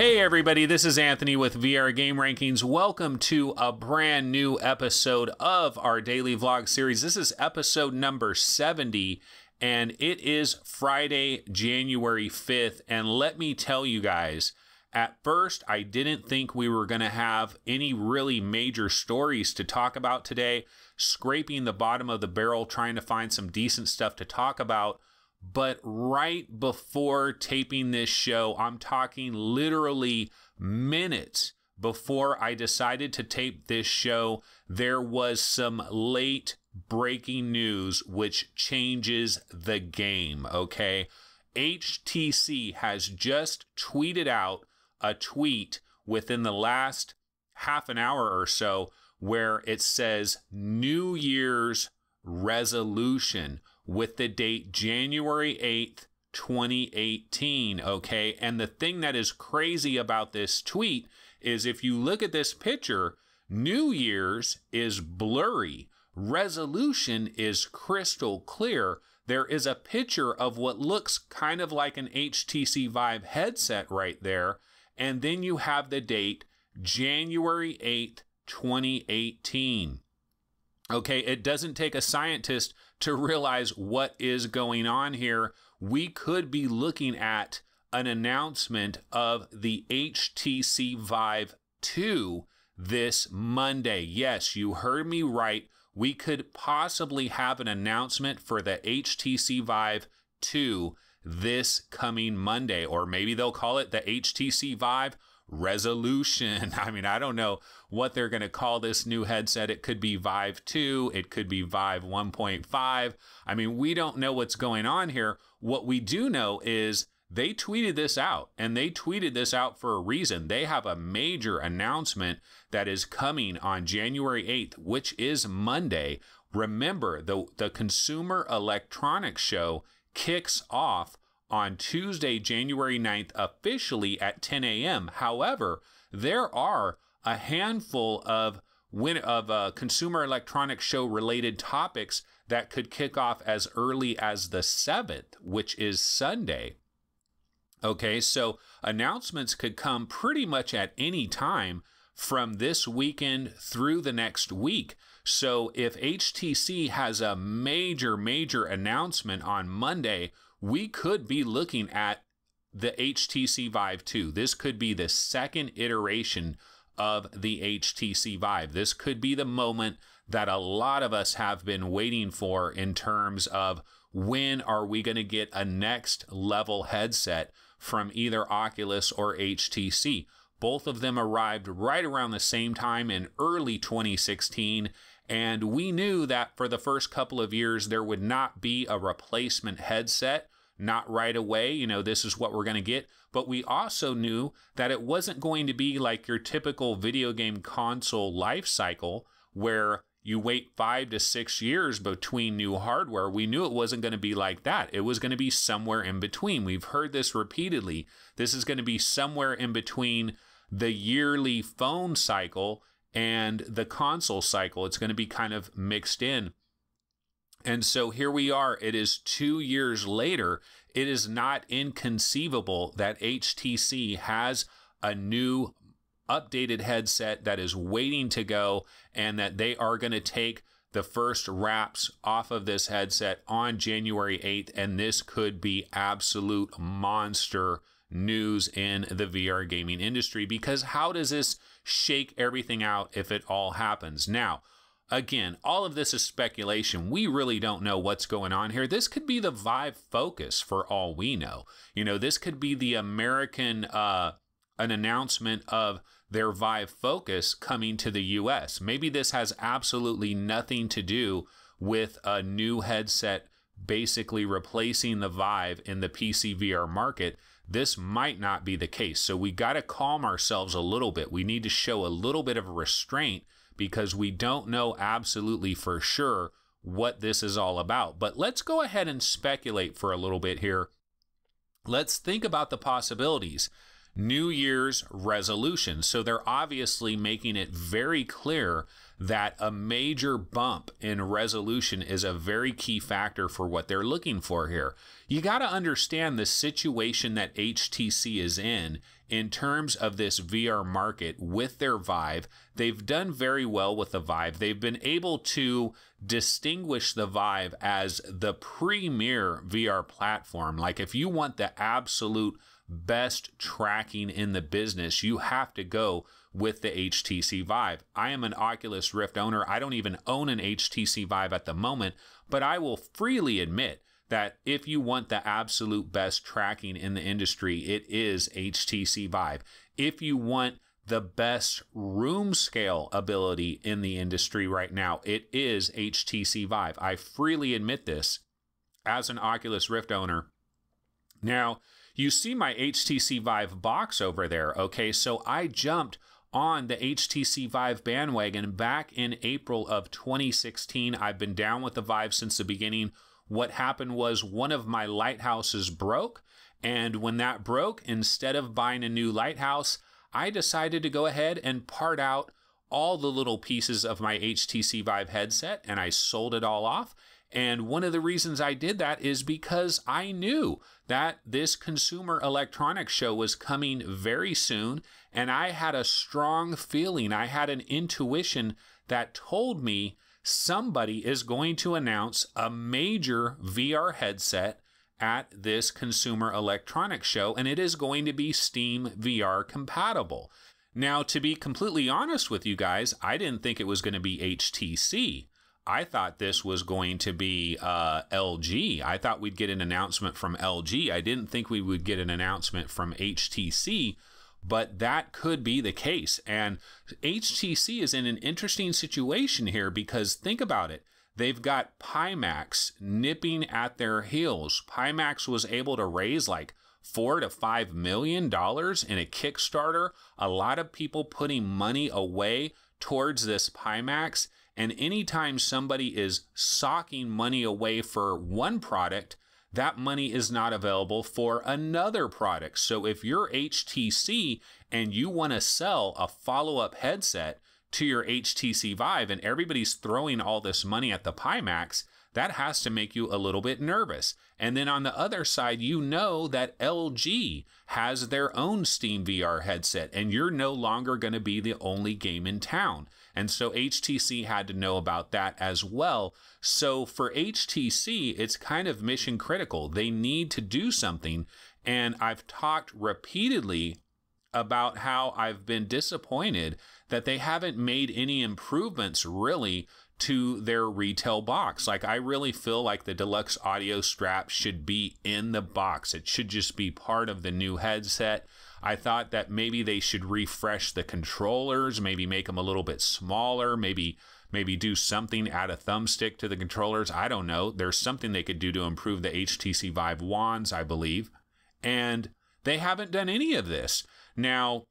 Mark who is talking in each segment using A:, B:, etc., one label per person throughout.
A: Hey everybody, this is Anthony with VR Game Rankings. Welcome to a brand new episode of our daily vlog series. This is episode number 70, and it is Friday, January 5th. And let me tell you guys, at first, I didn't think we were going to have any really major stories to talk about today, scraping the bottom of the barrel, trying to find some decent stuff to talk about. But right before taping this show, I'm talking literally minutes before I decided to tape this show, there was some late breaking news which changes the game, okay? HTC has just tweeted out a tweet within the last half an hour or so where it says New Year's resolution with the date January 8th, 2018, okay? And the thing that is crazy about this tweet is if you look at this picture, New Year's is blurry. Resolution is crystal clear. There is a picture of what looks kind of like an HTC Vive headset right there. And then you have the date January 8th, 2018. Okay, it doesn't take a scientist to realize what is going on here. We could be looking at an announcement of the HTC Vive 2 this Monday. Yes, you heard me right. We could possibly have an announcement for the HTC Vive 2 this coming Monday, or maybe they'll call it the HTC Vive Resolution. I mean, I don't know what they're going to call this new headset. It could be Vive 2. It could be Vive 1.5. I mean, we don't know what's going on here. What we do know is they tweeted this out, and they tweeted this out for a reason. They have a major announcement that is coming on January 8th, which is Monday. Remember, the Consumer Electronics Show kicks off on Tuesday, January 9th, officially at 10 a.m. However, there are a handful of Consumer Electronics Show related topics that could kick off as early as the 7th, which is Sunday. Okay, so announcements could come pretty much at any time from this weekend through the next week. So if HTC has a major announcement on Monday, we could be looking at the HTC Vive 2. This could be the second iteration of the HTC Vive. This could be the moment that a lot of us have been waiting for in terms of when are we going to get a next level headset from either Oculus or HTC. Both of them arrived right around the same time in early 2016. And we knew that for the first couple of years, there would not be a replacement headset, not right away. You know, this is what we're going to get. But we also knew that it wasn't going to be like your typical video game console life cycle where you wait 5 to 6 years between new hardware. We knew it wasn't going to be like that. It was going to be somewhere in between. We've heard this repeatedly. This is going to be somewhere in between the yearly phone cycle and the console cycle. It's going to be kind of mixed in. And so here we are. It is 2 years later. It is not inconceivable that HTC has a new updated headset that is waiting to go, and that they are going to take the first wraps off of this headset on January 8th. And this could be absolute monster news in the VR gaming industry, because how does this shake everything out if it all happens? Now, again, all of this is speculation. We really don't know what's going on here. This could be the Vive Focus for all we know. You know, this could be the American, an announcement of their Vive Focus coming to the US. Maybe this has absolutely nothing to do with a new headset basically replacing the Vive in the PC VR market. This might not be the case. So we got to calm ourselves a little bit. We need to show a little bit of restraint because we don't know absolutely for sure what this is all about. But let's go ahead and speculate for a little bit here. Let's think about the possibilities. New Year's resolution. So they're obviously making it very clear that a major bump in resolution is a very key factor for what they're looking for here. You got to understand the situation that HTC is in in terms of this VR market with their Vive. They've done very well with the Vive. They've been able to distinguish the Vive as the premier VR platform. Like, if you want the absolute best tracking in the business, you have to go with the HTC Vive. I am an Oculus Rift owner. I don't even own an HTC Vive at the moment, but I will freely admit that if you want the absolute best tracking in the industry, it is HTC Vive. If you want the best room scale ability in the industry right now, it is HTC Vive. I freely admit this as an Oculus Rift owner. Now, you see my HTC Vive box over there, okay? So I jumped on the HTC Vive bandwagon back in April of 2016. I've been down with the Vive since the beginning. What happened was one of my lighthouses broke, and when that broke, instead of buying a new lighthouse, I decided to go ahead and part out all the little pieces of my HTC Vive headset, and I sold it all off. And one of the reasons I did that is because I knew that this Consumer Electronics Show was coming very soon, and I had a strong feeling, I had an intuition that told me somebody is going to announce a major VR headset at this Consumer Electronics Show, and it is going to be Steam VR compatible. Now, to be completely honest with you guys, I didn't think it was going to be HTC. I thought this was going to be LG. I thought we'd get an announcement from LG. I didn't think we would get an announcement from HTC, but that could be the case. And HTC is in an interesting situation here because think about it. They've got Pimax nipping at their heels. Pimax was able to raise like $4 to $5 million in a Kickstarter. A lot of people putting money away towards this Pimax. And anytime somebody is socking money away for one product, that money is not available for another product. So if you're HTC and you want to sell a follow-up headset to your HTC Vive and everybody's throwing all this money at the Pimax, that has to make you a little bit nervous. And then on the other side, you know that LG has their own Steam VR headset, and you're no longer going to be the only game in town. And so HTC had to know about that as well. So for HTC, it's kind of mission critical. They need to do something. And I've talked repeatedly about how I've been disappointed that they haven't made any improvements really to their retail box. Like, I really feel like the deluxe audio strap should be in the box. It should just be part of the new headset. I thought that maybe they should refresh the controllers, maybe make them a little bit smaller, maybe do something, add a thumbstick to the controllers. I don't know. There's something they could do to improve the HTC Vive wands, I believe. And they haven't done any of this. Now,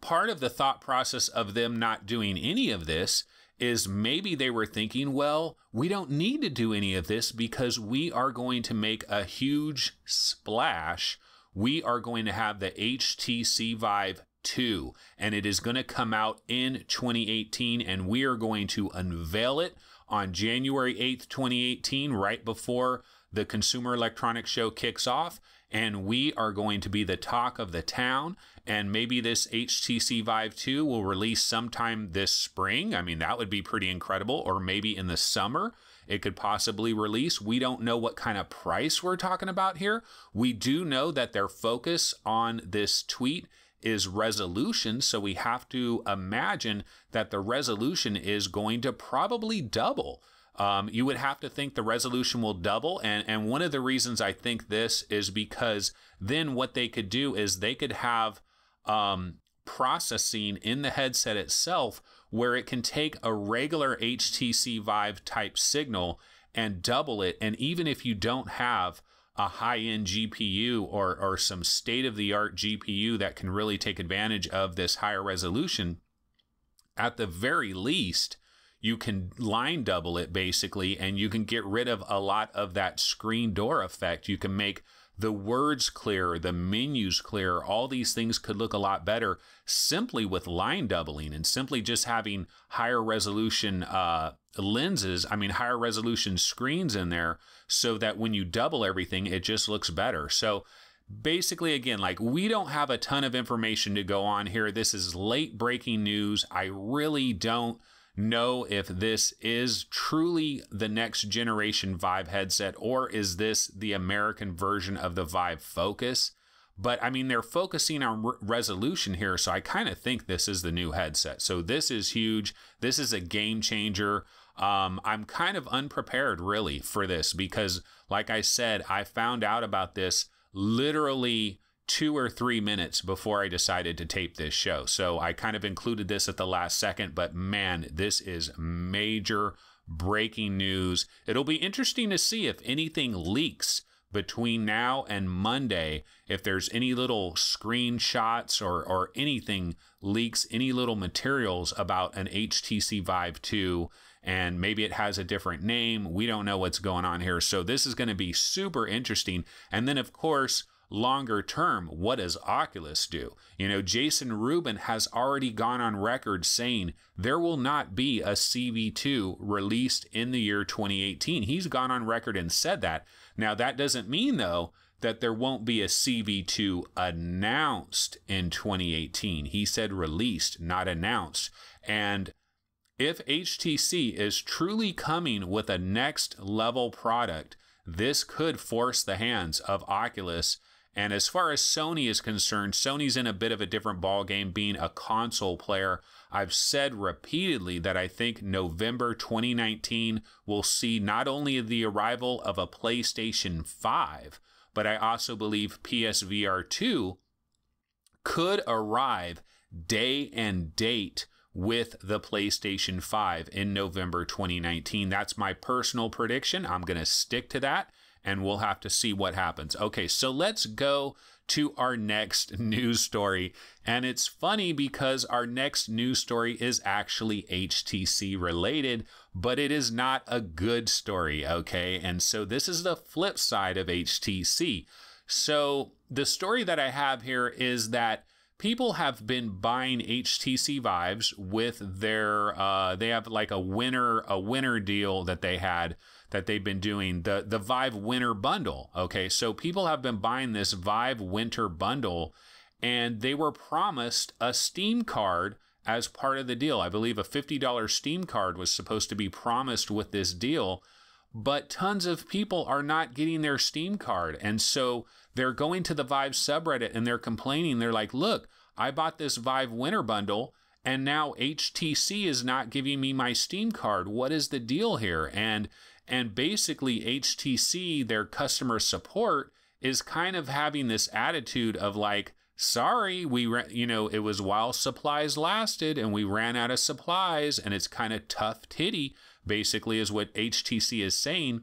A: part of the thought process of them not doing any of this is maybe they were thinking, well, we don't need to do any of this because we are going to make a huge splash. We are going to have the HTC Vive 2, and it is going to come out in 2018, and we are going to unveil it on January 8th, 2018, right before the Consumer Electronics Show kicks off, and we are going to be the talk of the town, and maybe this HTC Vive 2 will release sometime this spring. I mean, that would be pretty incredible, or maybe in the summer it could possibly release. We don't know what kind of price we're talking about here. We do know that their focus on this tweet is resolution, so we have to imagine that the resolution is going to probably double. You would have to think the resolution will double, and one of the reasons I think this is because then what they could do is they could have processing in the headset itself where it can take a regular HTC Vive type signal and double it. And even if you don't have a high-end GPU or some state-of-the-art GPU that can really take advantage of this higher resolution, at the very least, you can line double it basically, and you can get rid of a lot of that screen door effect. You can make the words clearer, the menus clearer. All these things could look a lot better simply with line doubling and simply just having higher resolution higher resolution screens in there so that when you double everything, it just looks better. So basically, again, like, we don't have a ton of information to go on here. This is late breaking news. I really don't know if this is truly the next generation Vive headset, or is this the American version of the Vive Focus. But I mean, they're focusing on resolution here, so I kind of think this is the new headset. So this is huge. This is a game changer. I'm kind of unprepared really for this because, like I said, I found out about this literally 2 or 3 minutes before I decided to tape this show. So I kind of included this at the last second, but man, this is major breaking news. It'll be interesting to see if anything leaks between now and Monday, if there's any little screenshots or anything leaks, any little materials about an HTC Vive 2, and maybe it has a different name. We don't know what's going on here. So this is going to be super interesting. And then, of course, longer term, what does Oculus do? You know, Jason Rubin has already gone on record saying there will not be a CV2 released in the year 2018. He's gone on record and said that. Now, that doesn't mean, though, that there won't be a CV2 announced in 2018. He said released, not announced. And if HTC is truly coming with a next level product, this could force the hands of Oculus. And as far as Sony is concerned, Sony's in a bit of a different ballgame, being a console player. I've said repeatedly that I think November 2019 will see not only the arrival of a PlayStation 5, but I also believe PSVR 2 could arrive day and date with the PlayStation 5 in November 2019. That's my personal prediction. I'm going to stick to that, and we'll have to see what happens. Okay, so let's go to our next news story. And it's funny because our next news story is actually HTC related, but it is not a good story, okay? And so this is the flip side of HTC. So the story that I have here is that people have been buying HTC Vives with their, they have like a winter deal that they had, that they've been doing, the Vive Winter Bundle. Okay, so people have been buying this Vive Winter Bundle, and they were promised a Steam card as part of the deal. I believe a $50 Steam card was supposed to be promised with this deal, but tons of people are not getting their Steam card. And so they're going to the Vive subreddit and they're complaining. They're like, look, I bought this Vive Winter Bundle and now HTC is not giving me my Steam card. What is the deal here? And basically HTC, their customer support, is kind of having this attitude of like, sorry, it was while supplies lasted and we ran out of supplies, and it's kind of tough titty, basically, is what HTC is saying.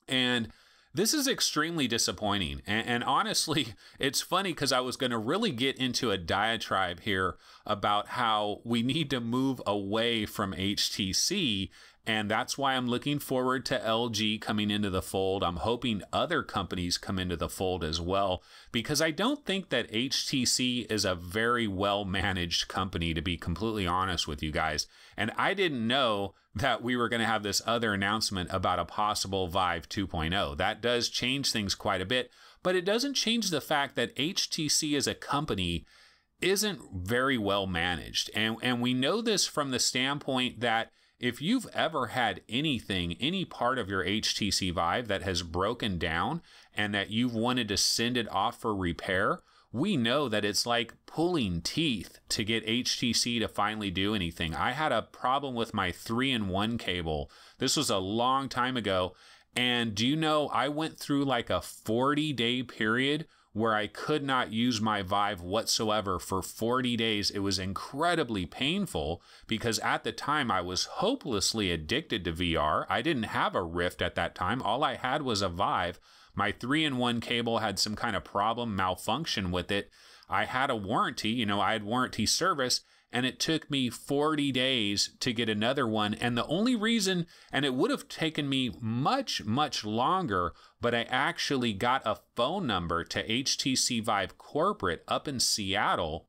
A: And this is extremely disappointing. And honestly, it's funny because I was going to really get into a diatribe here about how we need to move away from HTC. And that's why I'm looking forward to LG coming into the fold. I'm hoping other companies come into the fold as well, because I don't think that HTC is a very well managed company, to be completely honest with you guys. And I didn't know that we were going to have this other announcement about a possible Vive 2.0. That does change things quite a bit, but it doesn't change the fact that HTC as a company isn't very well managed. And we know this from the standpoint that if you've ever had anything, any part of your HTC Vive that has broken down and that you've wanted to send it off for repair, we know that it's like pulling teeth to get HTC to finally do anything. I had a problem with my 3-in-1 cable. This was a long time ago. And do you know, I went through like a 40-day period where I could not use my Vive whatsoever for 40 days. It was incredibly painful because at the time I was hopelessly addicted to VR. I didn't have a Rift at that time. All I had was a Vive. My 3-in-1 cable had some kind of problem, malfunction with it. I had a warranty, I had warranty service, and it took me 40 days to get another one. And the only reason, and it would have taken me much, much longer, but I actually got a phone number to HTC Vive corporate up in Seattle.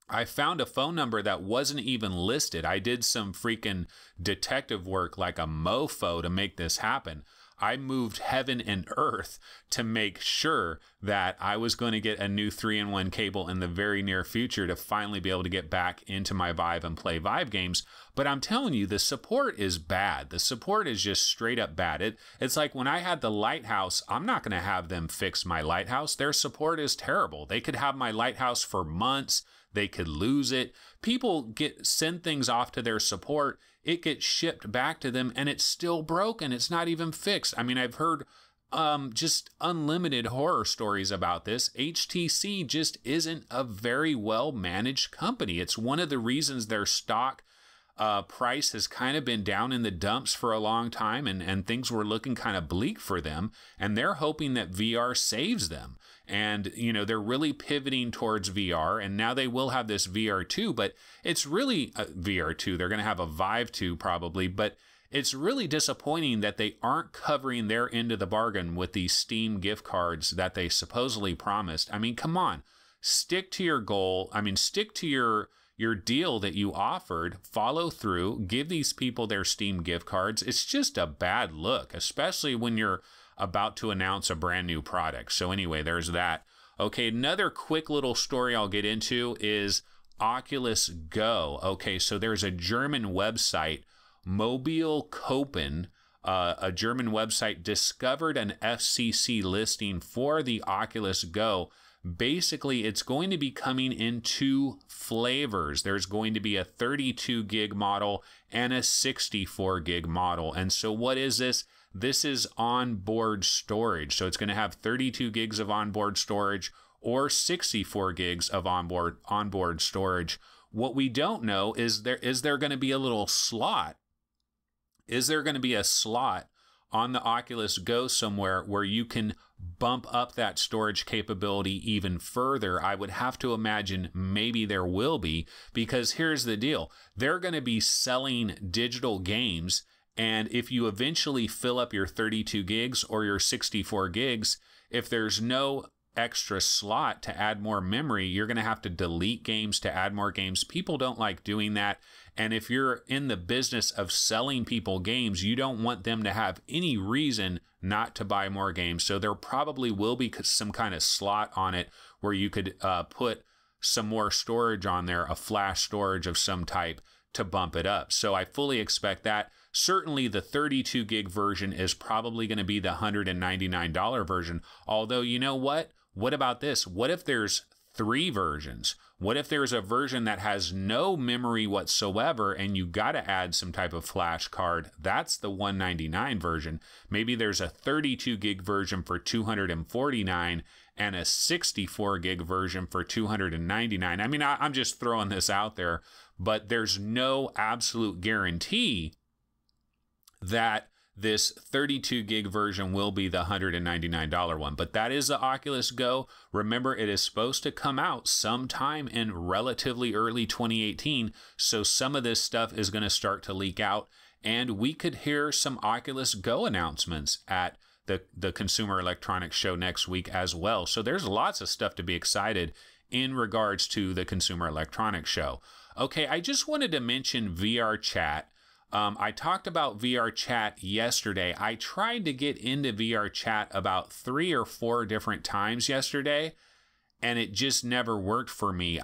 A: I found a phone number that wasn't even listed. I did some freaking detective work like a mofo to make this happen. I moved heaven and earth to make sure that I was going to get a new 3-in-1 cable in the very near future to finally be able to get back into my Vive and play Vive games. But I'm telling you, the support is bad. The support is just straight up bad. It's like when I had the Lighthouse, I'm not going to have them fix my Lighthouse. Their support is terrible. They could have my Lighthouse for months. They could lose it. People send things off to their support. It gets shipped back to them and it's still broken. It's not even fixed. I mean, I've heard just unlimited horror stories about this. HTC just isn't a very well managed company. It's one of the reasons their stock price has kind of been down in the dumps for a long time, and things were looking kind of bleak for them, and they're hoping that VR saves them. And, you know, they're really pivoting towards VR, and now they will have this VR2, but it's really a VR2. They're going to have a Vive 2 probably, but it's really disappointing that they aren't covering their end of the bargain with these Steam gift cards that they supposedly promised. I mean, come on, stick to your goal. I mean, stick to your deal that you offered, follow through, give these people their Steam gift cards. It's just a bad look, especially when you're about to announce a brand new product. So anyway, there's that. Okay, another quick little story I'll get into is Oculus Go. Okay, so there's a German website, Mobile Kopen, a German website, discovered an FCC listing for the Oculus Go. Basically, it's going to be coming in 2 flavors. There's going to be a 32 gig model and a 64 gig model. And so what is this? This is onboard storage. So it's going to have 32 gigs of onboard storage or 64 gigs of onboard storage. What we don't know is there going to be a little slot? Is there going to be a slot on the Oculus Go somewhere where you can bump up that storage capability even further? I would have to imagine maybe there will be, because here's the deal. They're going to be selling digital games, and if you eventually fill up your 32 gigs or your 64 gigs, if there's no extra slot to add more memory, you're going to have to delete games to add more games. People don't like doing that. And if you're in the business of selling people games, you don't want them to have any reason not to buy more games. So there probably will be some kind of slot on it where you could put some more storage on there, a flash storage of some type to bump it up. So I fully expect that. Certainly the 32 gig version is probably going to be the $199 version. Although, you know what? What about this? What if there's 3 versions? What if there's a version that has no memory whatsoever and you got to add some type of flash card? That's the $199 version. Maybe there's a 32 gig version for $249 and a 64 gig version for $299. I mean, I'm just throwing this out there, but there's no absolute guarantee that this 32 gig version will be the $199 one. But that is the Oculus Go. Remember, it is supposed to come out sometime in relatively early 2018. So some of this stuff is going to start to leak out. And we could hear some Oculus Go announcements at the Consumer Electronics Show next week as well. So there's lots of stuff to be excited in regards to the Consumer Electronics Show. Okay, I just wanted to mention VRChat. I talked about VRChat yesterday. I tried to get into VRChat about 3 or 4 different times yesterday, and it just never worked for me.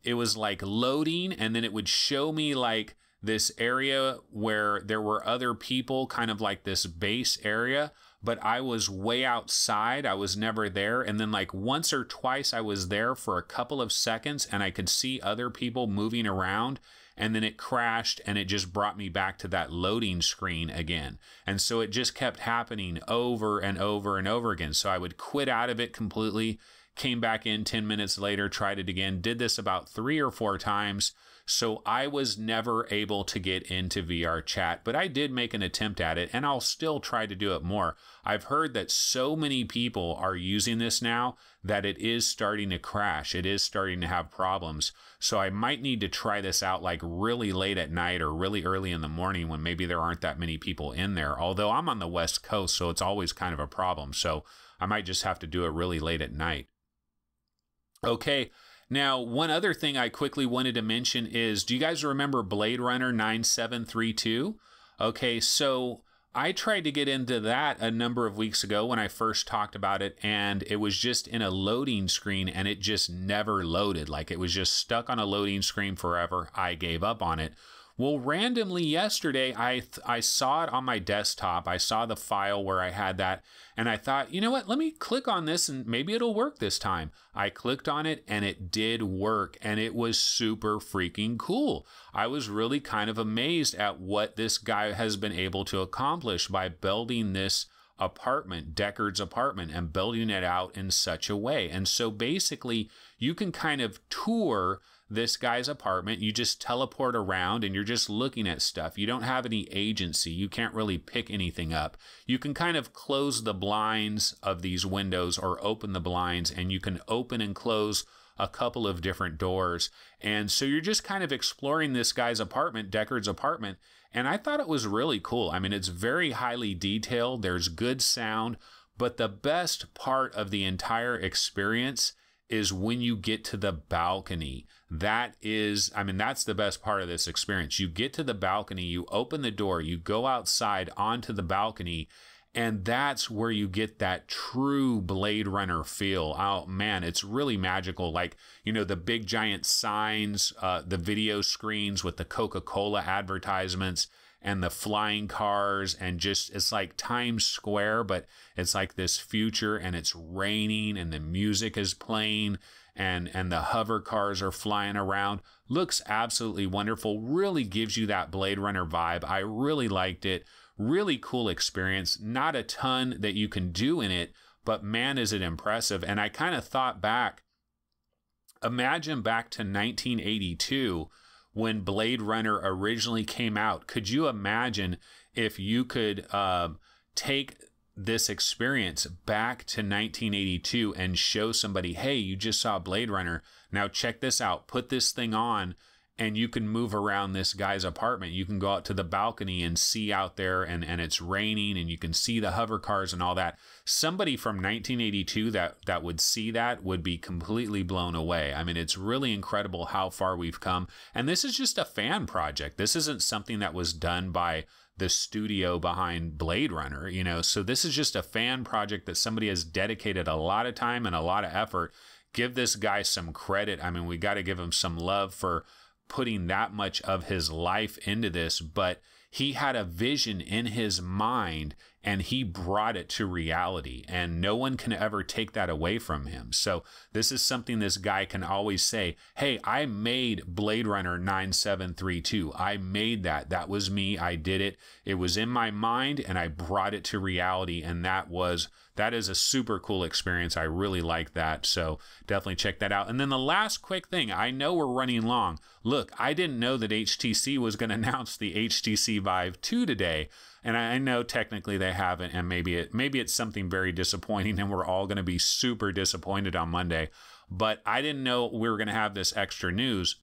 A: It was like loading, and then it would show me like this area where there were other people, kind of like this base area, but I was way outside. I was never there. And then like once or twice I was there for a couple of seconds and I could see other people moving around, and then it crashed and it just brought me back to that loading screen again. And so it just kept happening over and over and over again. So I would quit out of it completely, came back in 10 minutes later, tried it again, did this about 3 or 4 times. So I was never able to get into VRChat, but I did make an attempt at it, and I'll still try to do it more. I've heard that so many people are using this now that it is starting to crash. It is starting to have problems. So I might need to try this out like really late at night or really early in the morning when maybe there aren't that many people in there. Although I'm on the West Coast, so it's always kind of a problem. So I might just have to do it really late at night. Okay. Now, one other thing I quickly wanted to mention is, do you guys remember Blade Runner 9732? Okay, so I tried to get into that a number of weeks ago when I first talked about it, and it was just in a loading screen and it just never loaded. Like it was just stuck on a loading screen forever. I gave up on it. Well, randomly yesterday, I saw it on my desktop. I saw the file where I had that, and I thought, you know what, let me click on this and maybe it'll work this time. I clicked on it and it did work, and it was super freaking cool. I was really kind of amazed at what this guy has been able to accomplish by building this apartment, Deckard's apartment, and building it out in such a way. And so basically, you can kind of tour this guy's apartment. You just teleport around and you're just looking at stuff. You don't have any agency. You can't really pick anything up. You can kind of close the blinds of these windows or open the blinds, and you can open and close a couple of different doors. And so you're just kind of exploring this guy's apartment, Deckard's apartment. And I thought it was really cool. I mean, it's very highly detailed. There's good sound, but the best part of the entire experience is when you get to the balcony. That is, I mean, that's the best part of this experience. You get to the balcony, you open the door, you go outside onto the balcony, and that's where you get that true Blade Runner feel. Oh man, it's really magical. Like, you know, the big giant signs, the video screens with the Coca-Cola advertisements, and the flying cars, and just, it's like Times Square, but it's like this future, and it's raining and the music is playing, and the hover cars are flying around. Looks absolutely wonderful. Really gives you that Blade Runner vibe. I really liked it. Really cool experience. Not a ton that you can do in it, but man, is it impressive. And I kind of thought back, imagine back to 1982 when Blade Runner originally came out. Could you imagine if you could take this experience back to 1982 and show somebody, hey, you just saw Blade Runner. Now check this out. Put this thing on, and you can move around this guy's apartment. You can go out to the balcony and see out there, and it's raining, and you can see the hover cars and all that. Somebody from 1982 that would see that would be completely blown away. I mean, it's really incredible how far we've come. And this is just a fan project. This isn't something that was done by the studio behind Blade Runner, you know. So this is just a fan project that somebody has dedicated a lot of time and a lot of effort. Give this guy some credit. I mean, we got to give him some love for putting that much of his life into this, but he had a vision in his mind and he brought it to reality, and no one can ever take that away from him. So this is something this guy can always say, hey, I made Blade Runner 9732. I made that. That was me. I did it. It was in my mind and I brought it to reality. And that is a super cool experience. I really like that. So definitely check that out. And then the last quick thing, I know we're running long. Look, I didn't know that HTC was going to announce the HTC Vive 2 today. And I know technically they haven't, and maybe it's something very disappointing, and we're all going to be super disappointed on Monday. But I didn't know we were going to have this extra news.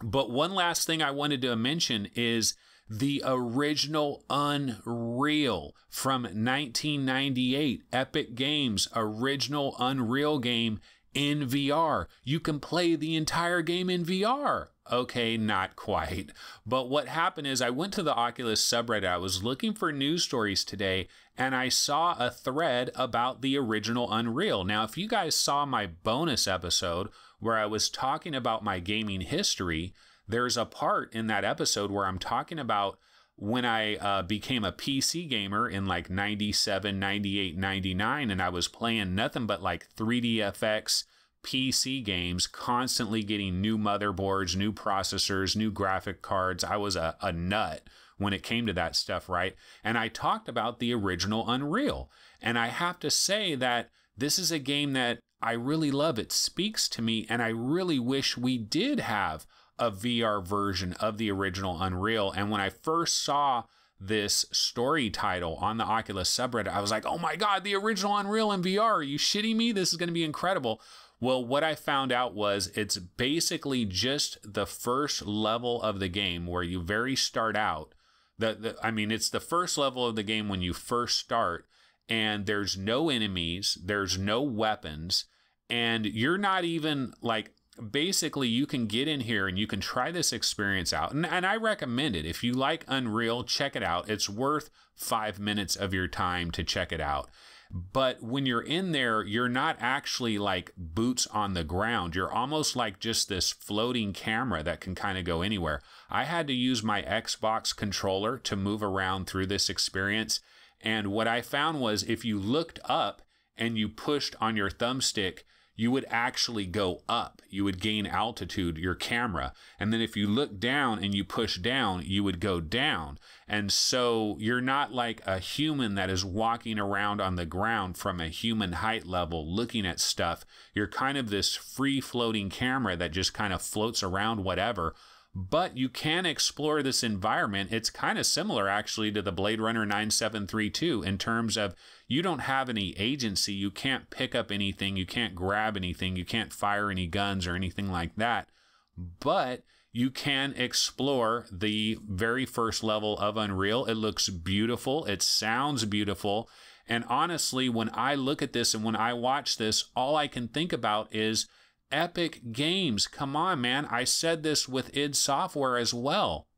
A: But one last thing I wanted to mention is the original Unreal from 1998, Epic Games original Unreal game in VR. You can play the entire game in VR. Okay, not quite. But what happened is I went to the Oculus subreddit. I was looking for news stories today, and I saw a thread about the original Unreal. Now, if you guys saw my bonus episode where I was talking about my gaming history, there's a part in that episode where I'm talking about when I became a PC gamer in like 97, 98, 99, and I was playing nothing but like 3DFX PC games, constantly getting new motherboards, new processors, new graphic cards. I was a nut when it came to that stuff, right? And I talked about the original Unreal. And I have to say that this is a game that I really love. It speaks to me, and I really wish we did have a VR version of the original Unreal. And when I first saw this story title on the Oculus subreddit, I was like, oh my God, the original Unreal in VR. Are you shitting me? This is going to be incredible. Well, what I found out was it's basically just the first level of the game where you very start out. It's the first level of the game when you first start, and there's no enemies, there's no weapons, and you're not even like basically you can get in here and you can try this experience out. And I recommend it. If you like Unreal, check it out. It's worth 5 minutes of your time to check it out. But when you're in there, you're not actually like boots on the ground. You're almost like just this floating camera that can kind of go anywhere. I had to use my Xbox controller to move around through this experience. And what I found was if you looked up and you pushed on your thumbstick, you would actually go up. You would gain altitude, your camera. And then if you look down and you push down, you would go down. And so you're not like a human that is walking around on the ground from a human height level looking at stuff. You're kind of this free floating camera that just kind of floats around whatever. But you can explore this environment. It's kind of similar, actually, to the Blade Runner 9732 in terms of you don't have any agency. You can't pick up anything. You can't grab anything. You can't fire any guns or anything like that. But you can explore the very first level of Unreal. It looks beautiful. It sounds beautiful. And honestly, when I look at this and when I watch this, all I can think about is Epic Games. Come on, man. I said this with id Software as well.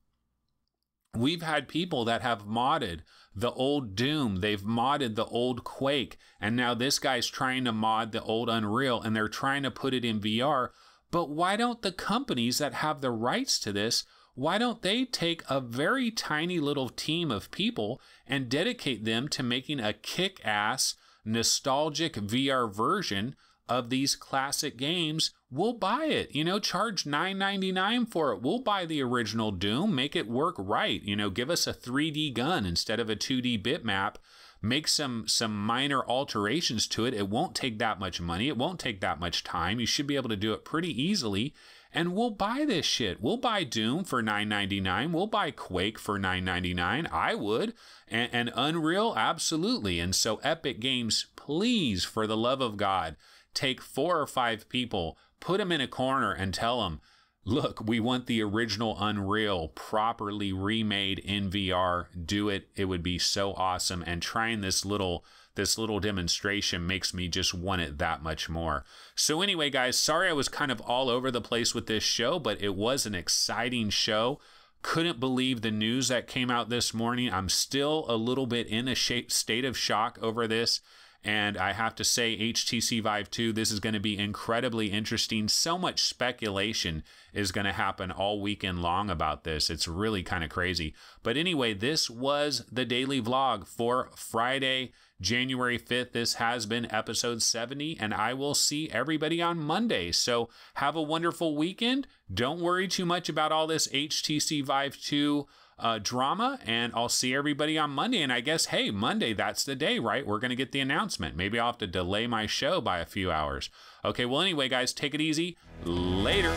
A: We've had people that have modded the old Doom. They've modded the old Quake. And now this guy's trying to mod the old Unreal, and they're trying to put it in VR. But why don't the companies that have the rights to this, why don't they take a very tiny little team of people and dedicate them to making a kick-ass, nostalgic VR version of these classic games? We'll buy it, you know, charge $9.99 for it. We'll buy the original Doom, make it work right, you know, give us a 3D gun instead of a 2D bitmap, make some minor alterations to it. It won't take that much money. It won't take that much time. You should be able to do it pretty easily, and we'll buy this shit. We'll buy Doom for $9.99. We'll buy Quake for $9.99. I would. And Unreal, absolutely. And so Epic Games, please, for the love of God, take 4 or 5 people, put them in a corner and tell them, look, we want the original Unreal properly remade in VR. Do it. It would be so awesome. And trying this little demonstration makes me just want it that much more. So anyway, guys, sorry I was kind of all over the place with this show, but it was an exciting show. Couldn't believe the news that came out this morning. I'm still a little bit in a state of shock over this. And I have to say, HTC Vive 2, this is going to be incredibly interesting. So much speculation is going to happen all weekend long about this. It's really kind of crazy. But anyway, this was the daily vlog for Friday, January 5th. This has been episode 70, and I will see everybody on Monday. So have a wonderful weekend. Don't worry too much about all this HTC Vive 2 drama, and I'll see everybody on Monday. And I guess, hey, Monday, that's the day, right? We're going to get the announcement. Maybe I'll have to delay my show by a few hours. Okay, well, anyway, guys, take it easy. Later.